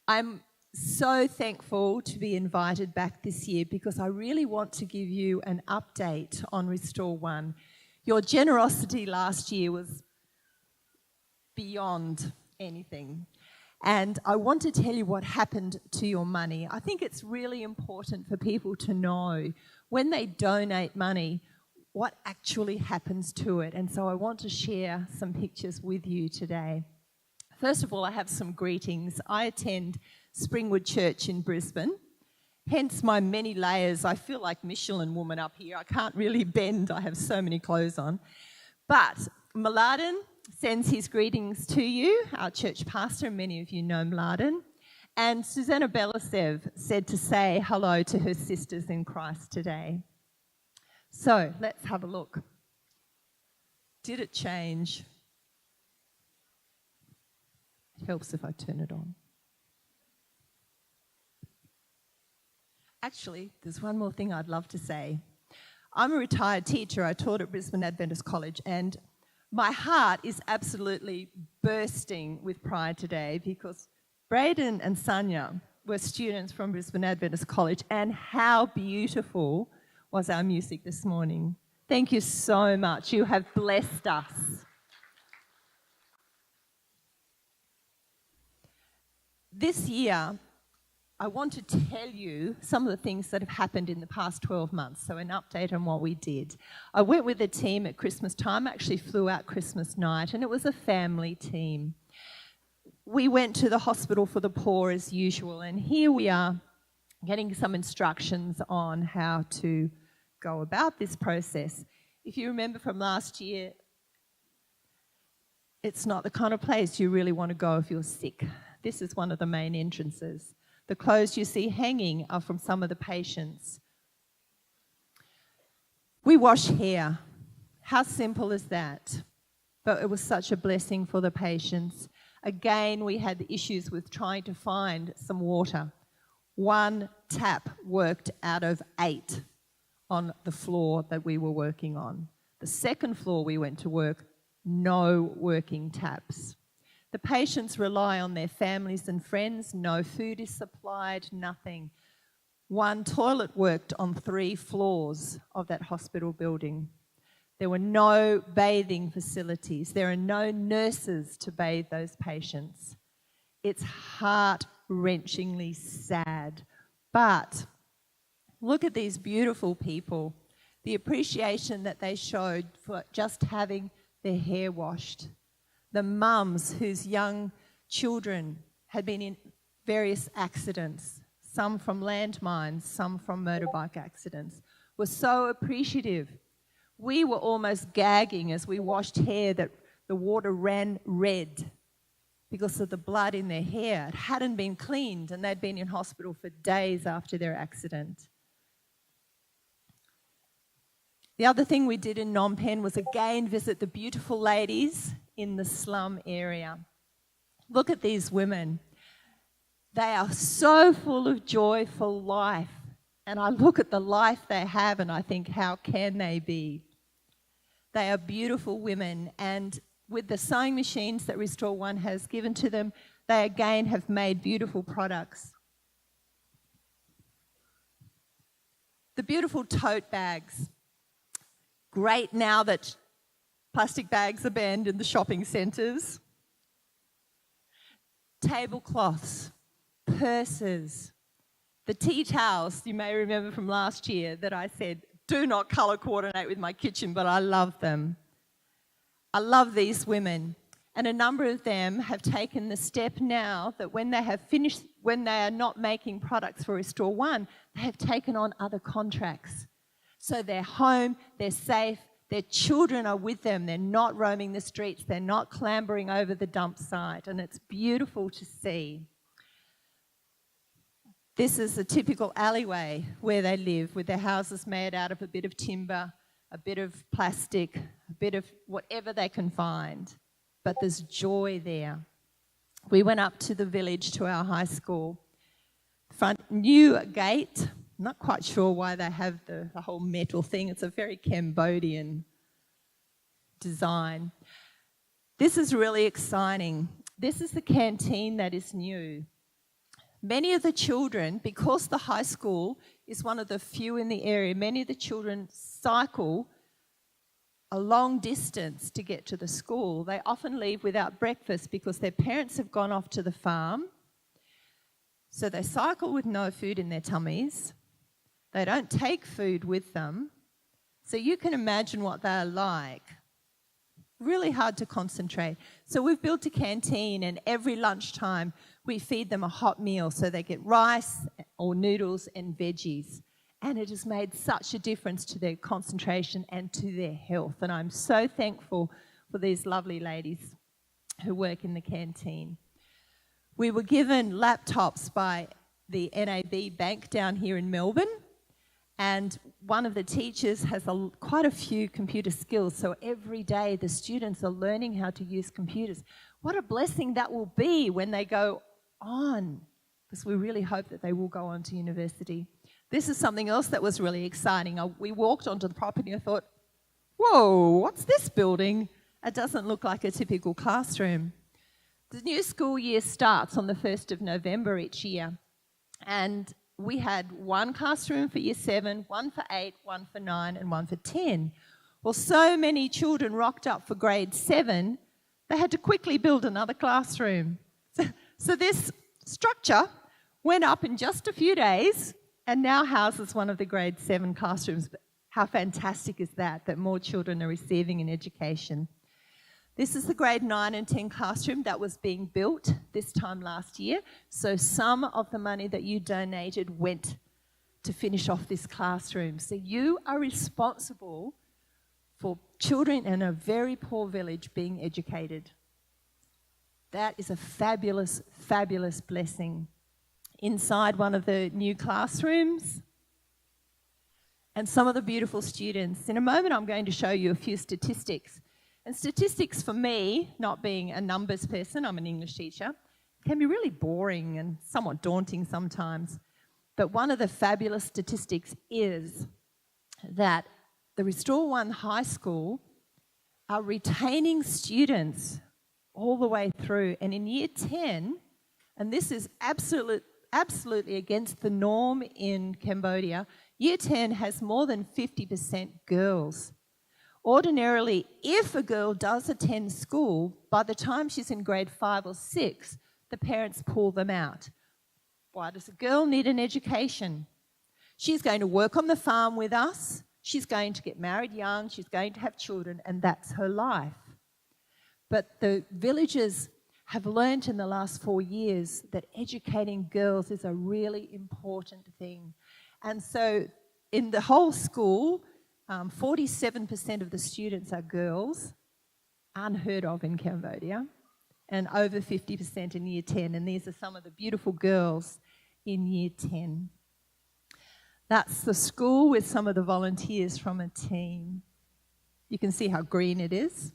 I'm so thankful to be invited back this year because I really want to give you an update on Restore One. Your generosity last year was beyond anything. And I want to tell you what happened to your money. I think it's really important for people to know when they donate money, what actually happens to it. And so I want to share some pictures with you today. First of all, I have some greetings. I attend Springwood Church in Brisbane, hence my many layers. I feel like Michelin woman up here. I can't really bend. I have so many clothes on. But Mladen sends his greetings to you, our church pastor. Many of you know Mladen. And Susanna Belasev said to say hello to her sisters in Christ today. So let's have a look. Did it change? It helps if I turn it on. Actually, there's one more thing I'd love to say. I'm a retired teacher. I taught at Brisbane Adventist College, and my heart is absolutely bursting with pride today because Braden and Sanya were students from Brisbane Adventist College, and how beautiful was our music this morning. Thank you so much. You have blessed us. This year, I want to tell you some of the things that have happened in the past 12 months, so an update on what we did. I went with the team at Christmas time, actually flew out Christmas night, and it was a family team. We went to the Hospital for the Poor as usual, and here we are getting some instructions on how to go about this process. If you remember from last year, it's not the kind of place you really want to go if you're sick. This is one of the main entrances. The clothes you see hanging are from some of the patients. We wash hair. How simple is that? But it was such a blessing for the patients. Again, we had issues with trying to find some water. One tap worked out of 8 on the floor that we were working on. The second floor we went to work, no working taps. The patients rely on their families and friends. No food is supplied, nothing. One toilet worked on 3 floors of that hospital building. There were no bathing facilities. There are no nurses to bathe those patients. It's heart-wrenchingly sad. But look at these beautiful people, the appreciation that they showed for just having their hair washed. The mums whose young children had been in various accidents, some from landmines, some from motorbike accidents, were so appreciative. We were almost gagging as we washed hair that the water ran red because of the blood in their hair. It hadn't been cleaned and they'd been in hospital for days after their accident. The other thing we did in Phnom Penh was again visit the beautiful ladies in the slum area. Look at these women. They are so full of joy for life. And I look at the life they have and I think, how can they be? They are beautiful women, and with the sewing machines that Restore One has given to them, they again have made beautiful products. The beautiful tote bags. Great now that plastic bags are banned in the shopping centres. Tablecloths, purses, the tea towels, you may remember from last year that I said, do not colour coordinate with my kitchen, but I love them. I love these women. And a number of them have taken the step now that when they have finished, when they are not making products for Restore One, they have taken on other contracts. So they're home, they're safe, their children are with them, they're not roaming the streets, they're not clambering over the dump site, and it's beautiful to see. This is a typical alleyway where they live, with their houses made out of a bit of timber, a bit of plastic, a bit of whatever they can find. But there's joy there. We went up to the village to our high school. Front new gate. I'm not quite sure why they have the whole metal thing. It's a very Cambodian design. This is really exciting. This is the canteen that is new. Many of the children, because the high school is one of the few in the area, many of the children cycle a long distance to get to the school. They often leave without breakfast because their parents have gone off to the farm. So they cycle with no food in their tummies. They don't take food with them. So you can imagine what they're like. Really hard to concentrate. So we've built a canteen, and every lunchtime we feed them a hot meal. So they get rice or noodles and veggies. And it has made such a difference to their concentration and to their health. And I'm so thankful for these lovely ladies who work in the canteen. We were given laptops by the NAB Bank down here in Melbourne. And one of the teachers has quite a few computer skills. So every day the students are learning how to use computers. What a blessing that will be when they go on, because we really hope that they will go on to university. This is something else that was really exciting. We walked onto the property and I thought, whoa, what's this building? It doesn't look like a typical classroom. The new school year starts on the 1st of November each year. And we had one classroom for year 7, one for 8, one for 9, and one for 10. Well, so many children rocked up for grade 7, they had to quickly build another classroom. So this structure went up in just a few days and now houses one of the grade 7 classrooms. How fantastic is that, that more children are receiving an education? This is the grade 9 and 10 classroom that was being built this time last year. So some of the money that you donated went to finish off this classroom. So you are responsible for children in a very poor village being educated. That is a fabulous, fabulous blessing. Inside one of the new classrooms, and some of the beautiful students. In a moment, I'm going to show you a few statistics. And statistics for me, not being a numbers person, I'm an English teacher, can be really boring and somewhat daunting sometimes. But one of the fabulous statistics is that the Restore One High School are retaining students all the way through. And in year 10, and this is absolutely against the norm in Cambodia, year 10 has more than 50% girls. Ordinarily, if a girl does attend school, by the time she's in grade 5 or 6, the parents pull them out. Why does a girl need an education? She's going to work on the farm with us, she's going to get married young, she's going to have children, and that's her life. But the villagers have learnt in the last 4 years that educating girls is a really important thing. And so in the whole school, 47% of the students are girls, unheard of in Cambodia, and over 50% in year 10. And these are some of the beautiful girls in year 10. That's the school with some of the volunteers from a team. You can see how green it is.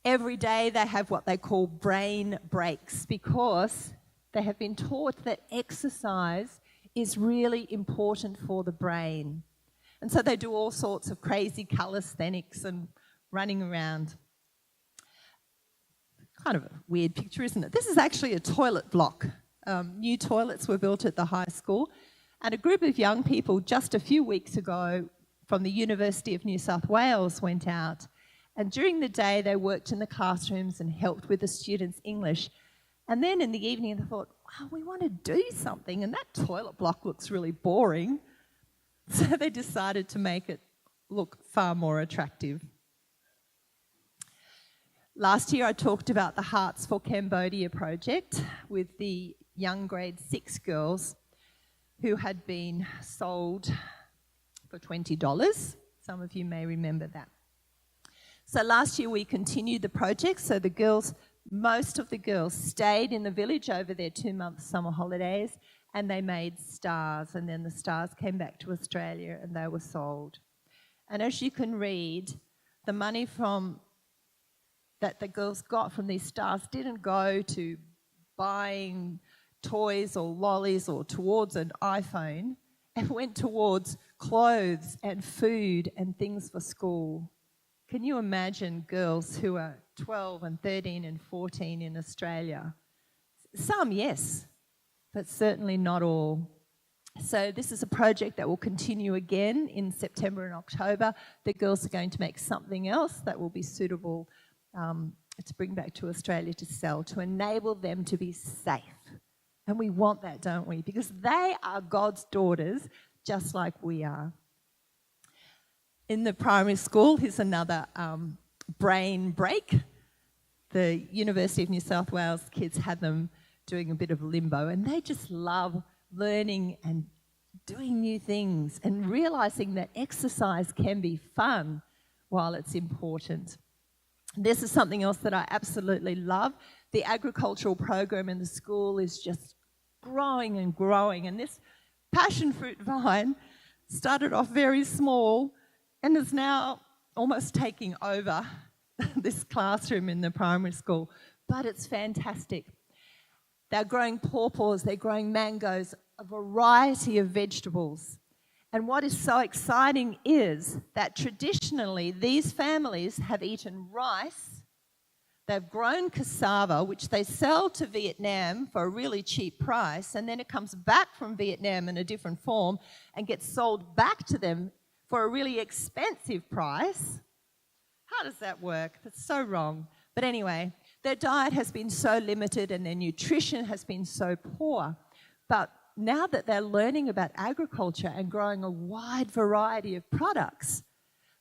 Every day they have what they call brain breaks because they have been taught that exercise is really important for the brain. And so they do all sorts of crazy calisthenics and running around. Kind of a weird picture, isn't it? This is actually a toilet block. New toilets were built at the high school. And a group of young people just a few weeks ago from the University of New South Wales went out. And during the day, they worked in the classrooms and helped with the students' English. And then in the evening, they thought, wow, we want to do something. And that toilet block looks really boring. So they decided to make it look far more attractive. Last year, I talked about the Hearts for Cambodia project with the young grade 6 girls who had been sold for $20. Some of you may remember that. So last year we continued the project. So the girls, most of the girls stayed in the village over their 2-month summer holidays and they made stars, and then the stars came back to Australia and they were sold. And as you can read, the money that the girls got from these stars didn't go to buying toys or lollies or towards an iPhone. It went towards clothes and food and things for school. Can you imagine girls who are 12 and 13 and 14 in Australia? Some, yes. but certainly not all. So this is a project that will continue again in September and October. The girls are going to make something else that will be suitable to bring back to Australia to sell, to enable them to be safe. And we want that, don't we? Because they are God's daughters, just like we are. In the primary school, here's another brain break. The University of New South Wales kids had them doing a bit of limbo, and they just love learning and doing new things and realising that exercise can be fun while it's important. This is something else that I absolutely love. The agricultural program in the school is just growing and growing, and this passion fruit vine started off very small and is now almost taking over this classroom in the primary school, but it's fantastic. They're growing pawpaws, they're growing mangoes, a variety of vegetables. And what is so exciting is that traditionally these families have eaten rice, they've grown cassava, which they sell to Vietnam for a really cheap price, and then it comes back from Vietnam in a different form and gets sold back to them for a really expensive price. How does that work? That's so wrong. But anyway, their diet has been so limited and their nutrition has been so poor. But now that they're learning about agriculture and growing a wide variety of products,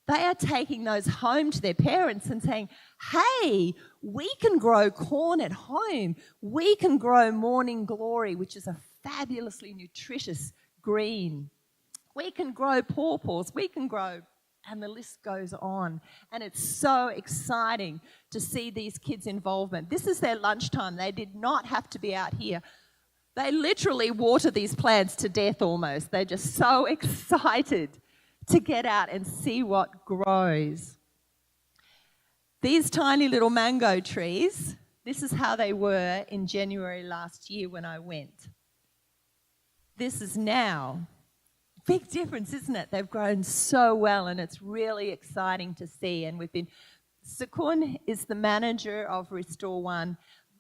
they are taking those home to their parents and saying, hey, we can grow corn at home. We can grow Morning Glory, which is a fabulously nutritious green. We can grow pawpaws. We can grow, and the list goes on. And it's so exciting to see these kids' involvement. This is their lunchtime. They did not have to be out here. They literally water these plants to death almost. They're just so excited to get out and see what grows. These tiny little mango trees, this is how they were in January last year when I went. This is now. Big difference, isn't it? They've grown so well and it's really exciting to see. And Sakun is the manager of Restore One.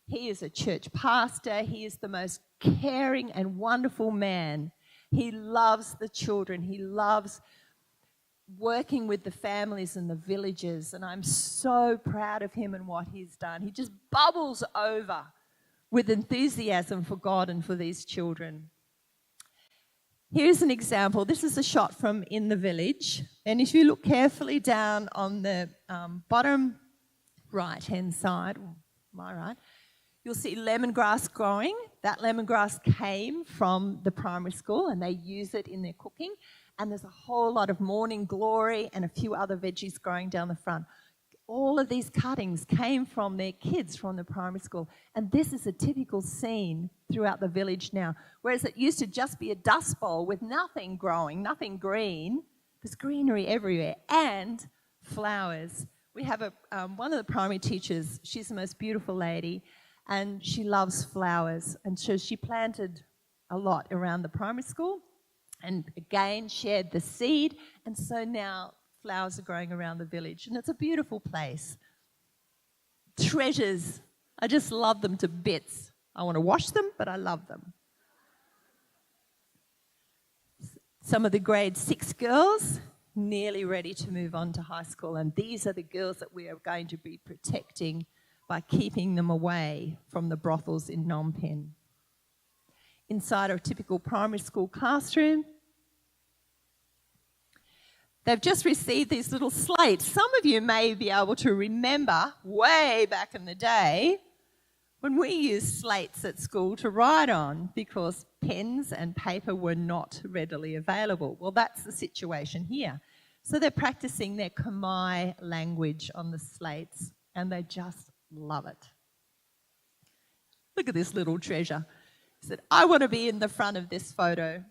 He is a church pastor. He is the most caring and wonderful man. He loves the children. He loves working with the families and the villages. And I'm so proud of him and what he's done. He just bubbles over with enthusiasm for God and for these children. Here's an example. This is a shot from in the village. And if you look carefully down on the bottom right-hand side, my right, you'll see lemongrass growing. That lemongrass came from the primary school and they use it in their cooking. And there's a whole lot of Morning Glory and a few other veggies growing down the front. All of these cuttings came from their kids from the primary school. And this is a typical scene throughout the village now. Whereas it used to just be a dust bowl with nothing growing, nothing green. There's greenery everywhere and flowers. We have one of the primary teachers. She's the most beautiful lady and she loves flowers. And so she planted a lot around the primary school and again shared the seed. And so now flowers are growing around the village and it's a beautiful place. Treasures. I just love them to bits. I want to wash them, but I love them. Some of the grade 6 girls nearly ready to move on to high school, and these are the girls that we are going to be protecting by keeping them away from the brothels in Phnom Penh. Inside a typical primary school classroom, they've just received these little slates. Some of you may be able to remember way back in the day when we used slates at school to write on because pens and paper were not readily available. Well, that's the situation here. So they're practicing their Khmer language on the slates and they just love it. Look at this little treasure. He said, I want to be in the front of this photo.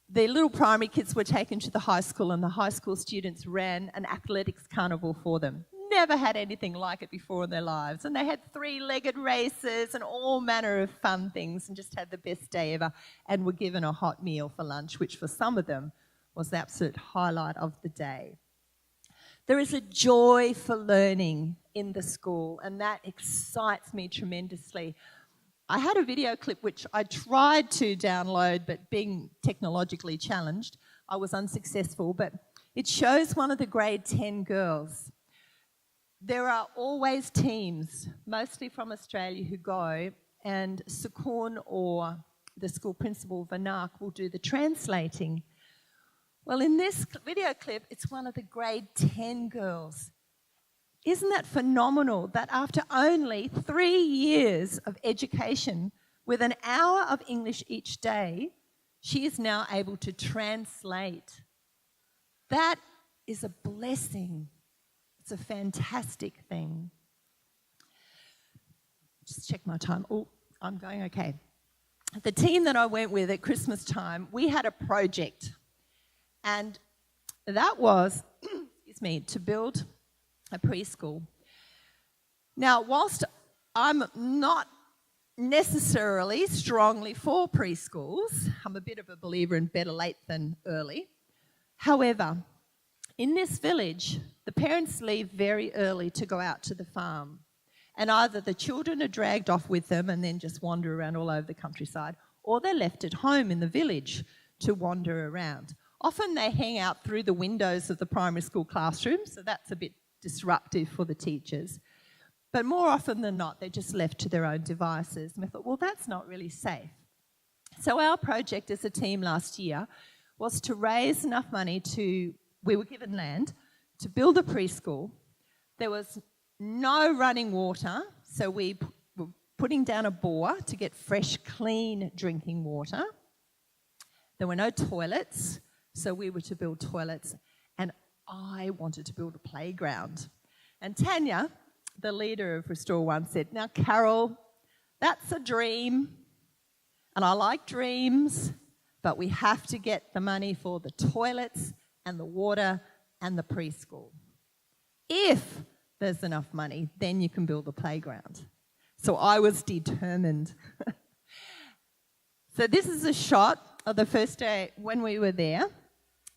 The little primary kids were taken to the high school and the high school students ran an athletics carnival for them. Never had anything like it before in their lives. And they had 3-legged races and all manner of fun things and just had the best day ever and were given a hot meal for lunch, which for some of them was the absolute highlight of the day. There is a joy for learning in the school and that excites me tremendously. I had a video clip which I tried to download, but being technologically challenged, I was unsuccessful. But it shows one of the grade 10 girls. There are always teams, mostly from Australia, who go, and Sukun or the school principal, Vanak, will do the translating. Well, in this video clip, it's one of the grade 10 girls. Isn't that phenomenal that after only 3 years of education, with an hour of English each day, she is now able to translate? That is a blessing. It's a fantastic thing. Just check my time. Oh, I'm going okay. The team that I went with at Christmas time, we had a project. And that was, excuse me, to build a preschool. Now, whilst I'm not necessarily strongly for preschools, I'm a bit of a believer in better late than early. However, in this village, the parents leave very early to go out to the farm. And either the children are dragged off with them and then just wander around all over the countryside, or they're left at home in the village to wander around. Often they hang out through the windows of the primary school classroom, so that's a bit disruptive for the teachers. But more often than not, they're just left to their own devices. And we thought, well, that's not really safe. So our project as a team last year was to raise enough money we were given land, to build a preschool. There was no running water, so we were putting down a bore to get fresh, clean drinking water. There were no toilets, so we were to build toilets. And I wanted to build a playground. And Tanya, the leader of Restore One, said, now, Carol, that's a dream, and I like dreams, but we have to get the money for the toilets and the water and the preschool. If there's enough money, then you can build a playground. So I was determined. So this is a shot of the first day when we were there.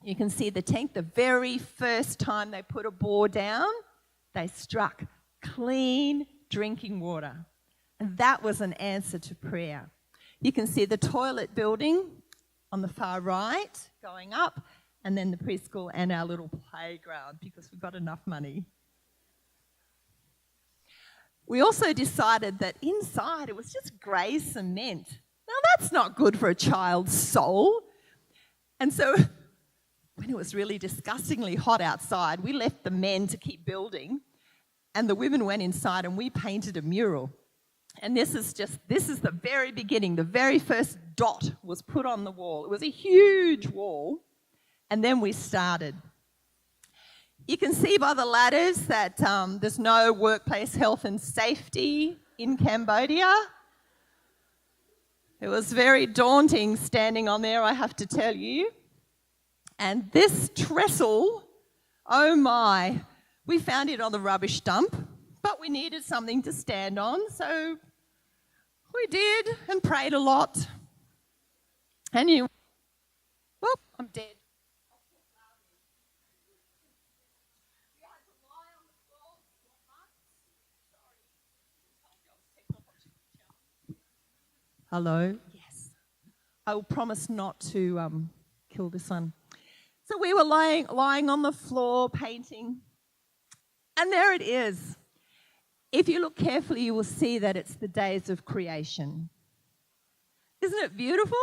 You can see the tank. The very first time they put a bore down, they struck clean drinking water. And that was an answer to prayer. You can see the toilet building on the far right going up, and then the preschool and our little playground because we've got enough money. We also decided that inside it was just grey cement. Now that's not good for a child's soul. And so when it was really disgustingly hot outside, we left the men to keep building, and the women went inside and we painted a mural. And this is the very beginning. The very first dot was put on the wall. It was a huge wall, and then we started. You can see by the ladders that there's no workplace health and safety in Cambodia. It was very daunting standing on there, I have to tell you. And this trestle, oh my, we found it on the rubbish dump, but we needed something to stand on, so we did and prayed a lot. And well, I'm dead. Hello? Yes. I will promise not to kill this one. So we were lying on the floor painting, and there it is. If you look carefully, you will see that it's the days of creation. Isn't it beautiful?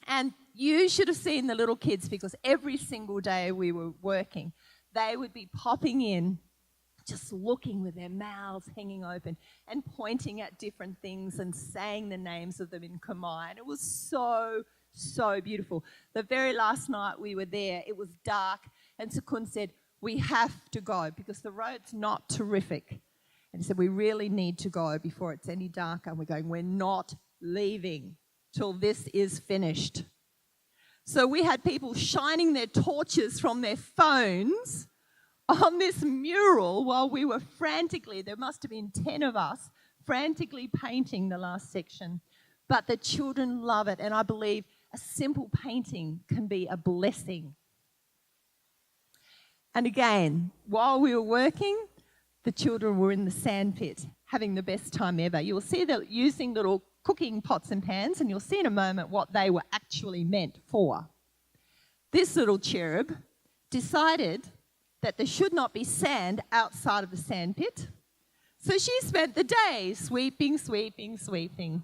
And you should have seen the little kids, because every single day we were working, they would be popping in, just looking with their mouths hanging open and pointing at different things and saying the names of them in Khmer. And it was so, so beautiful. The very last night we were there, it was dark, and Sukun said, we have to go because the road's not terrific. And he said, we really need to go before it's any darker. And we're going, we're not leaving till this is finished. So we had people shining their torches from their phones on this mural while we were frantically, there must have been 10 of us, frantically painting the last section. But the children love it, and I believe a simple painting can be a blessing. And again, while we were working, the children were in the sandpit having the best time ever. You'll see they're using little cooking pots and pans, and you'll see in a moment what they were actually meant for. This little cherub decided that there should not be sand outside of the sandpit, so she spent the day sweeping, sweeping, sweeping.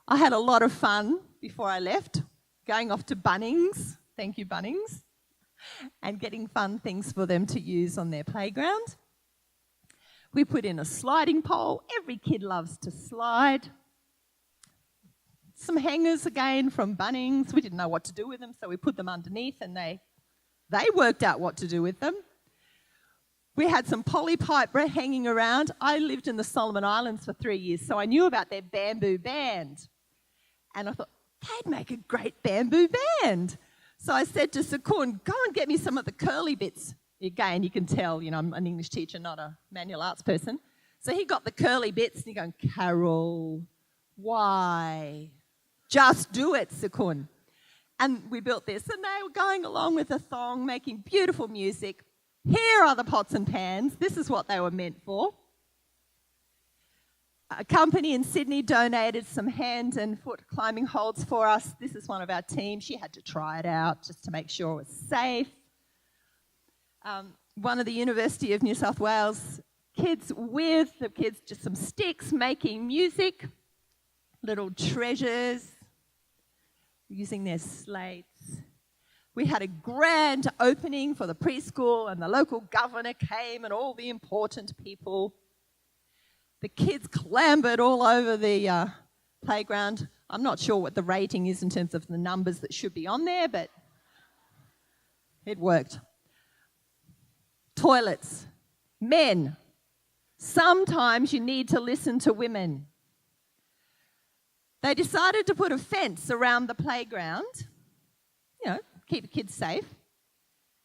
I had a lot of fun before I left, going off to Bunnings, thank you Bunnings, and getting fun things for them to use on their playground. We put in a sliding pole. Every kid loves to slide. Some hangers again from Bunnings. We didn't know what to do with them, so we put them underneath and they worked out what to do with them. We had some polypipe hanging around. I lived in the Solomon Islands for 3 years, so I knew about their bamboo band. And I thought, they'd make a great bamboo band. So I said to Sakun, go and get me some of the curly bits. Again, you can tell, I'm an English teacher, not a manual arts person. So he got the curly bits and he's going, Carol, why? Just do it, Sakun. And we built this, and they were going along with a thong, making beautiful music. Here are the pots and pans. This is what they were meant for. A company in Sydney donated some hand and foot climbing holds for us. This is one of our team. She had to try it out just to make sure it was safe. One of the University of New South Wales kids with the kids just some sticks making music, little treasures, using their slates. We had a grand opening for the preschool, and the local governor came and all the important people. The kids clambered all over the playground. I'm not sure what the rating is in terms of the numbers that should be on there, but it worked. Toilets. Men. Sometimes you need to listen to women. They decided to put a fence around the playground, keep the kids safe.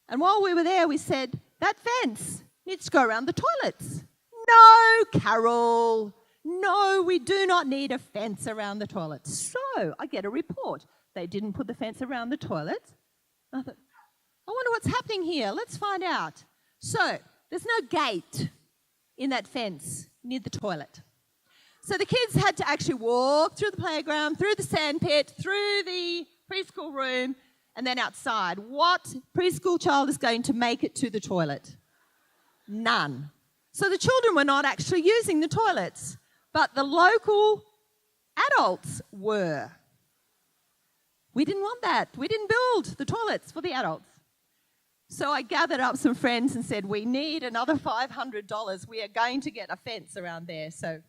And while we were there, we said, that fence needs to go around the toilets. No, Carol. No, we do not need a fence around the toilets. So I get a report. They didn't put the fence around the toilets. I thought, I wonder what's happening here. Let's find out. So there's no gate in that fence near the toilet. So the kids had to actually walk through the playground, through the sandpit, through the preschool room, and then outside. What preschool child is going to make it to the toilet? None. So the children were not actually using the toilets, but the local adults were. We didn't want that. We didn't build the toilets for the adults. So I gathered up some friends and said, we need another $500. We are going to get a fence around there. So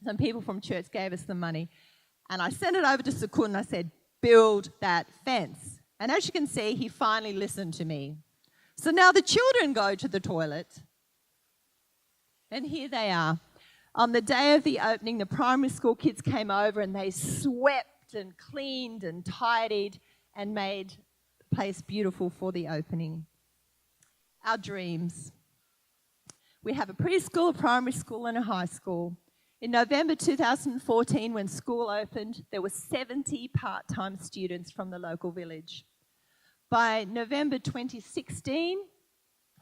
some people from church gave us the money. And I sent it over to Sakun and I said, build that fence. And as you can see, he finally listened to me. So now the children go to the toilet. And here they are. On the day of the opening, the primary school kids came over and they swept and cleaned and tidied and made the place beautiful for the opening. Our dreams. We have a preschool, a primary school and a high school. In November 2014, when school opened, there were 70 part-time students from the local village. By November 2016,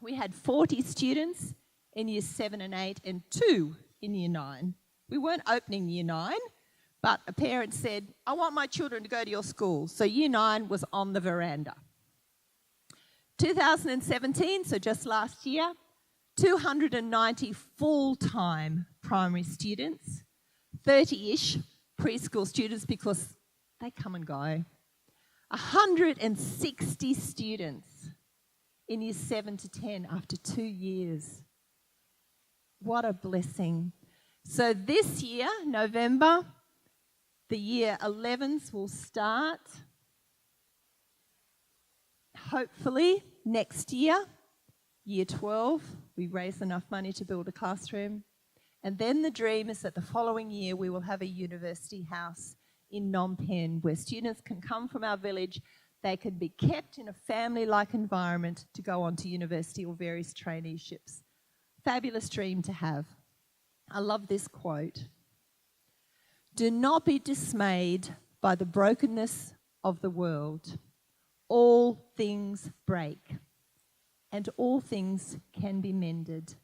we had 40 students in Year 7 and 8 and 2 in Year 9. We weren't opening Year 9, but a parent said, I want my children to go to your school. So Year 9 was on the veranda. 2017, so just last year, 290 full-time primary students, 30-ish preschool students because they come and go. 160 students in Year 7 to 10 after 2 years. What a blessing. So this year, November, the Year 11s will start. Hopefully next year, Year 12, we raise enough money to build a classroom. And then the dream is that the following year we will have a university house in Phnom Penh where students can come from our village. They can be kept in a family-like environment to go on to university or various traineeships. Fabulous dream to have. I love this quote. Do not be dismayed by the brokenness of the world. All things break, and all things can be mended.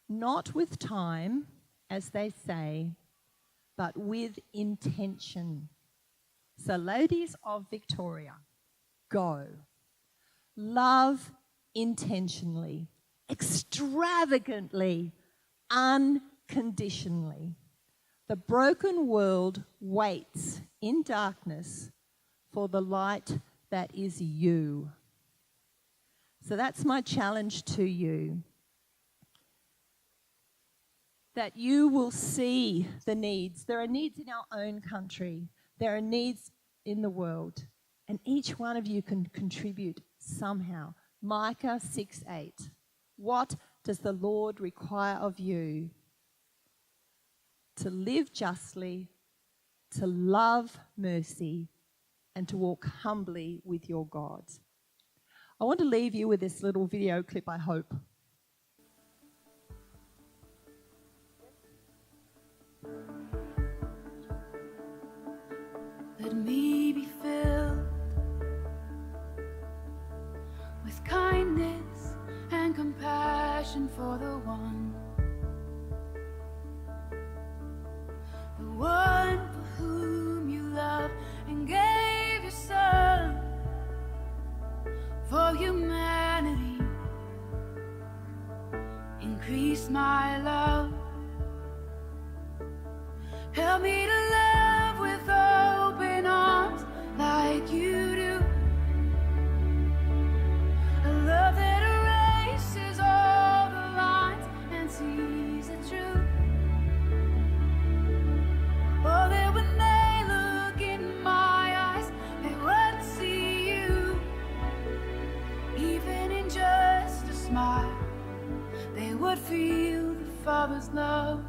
not with time, as they say, but with intention. So, ladies of Victoria, go. Love intentionally, extravagantly, unconditionally. The broken world waits in darkness for the light that is you. So that's my challenge to you. That you will see the needs. There are needs in our own country. There are needs in the world. And each one of you can contribute somehow. Micah 6:8. What does the Lord require of you? To live justly, to love mercy, and to walk humbly with your God. I want to leave you with this little video clip, I hope. Let me be filled with kindness and compassion for the one for whom you love and gave your son. For humanity, increase my love. Help me to love with open arms like you do. A love that erases all the lines and sees the truth. Oh, that when they look in my eyes, they would see you. Even in just a smile, they would feel the Father's love.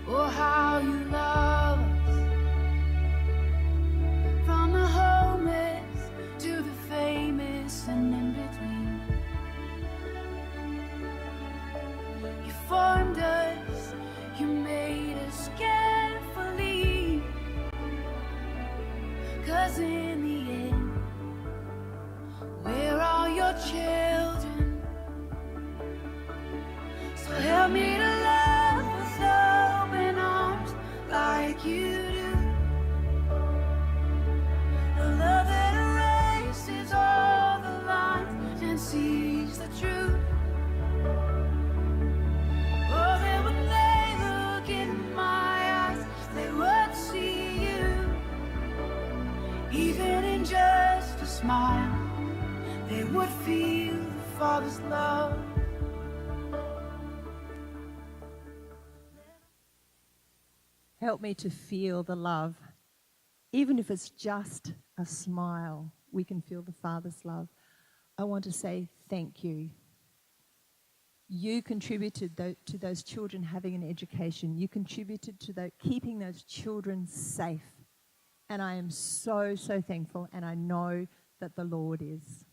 Oh, how you love us, from the homeless to the famous and in between. You formed us, you made us carefully, 'cause in the end, we're all your children. So help me to love with open arms like you do. A love that erases all the lines and sees the truth. Oh, that when they look in my eyes, they would see you. Even in just a smile, they would feel the Father's love. Help me to feel the love. Even if it's just a smile, we can feel the Father's love. I want to say thank you. You contributed to those children having an education. You contributed to keeping those children safe. And I am so, so thankful, and I know that the Lord is.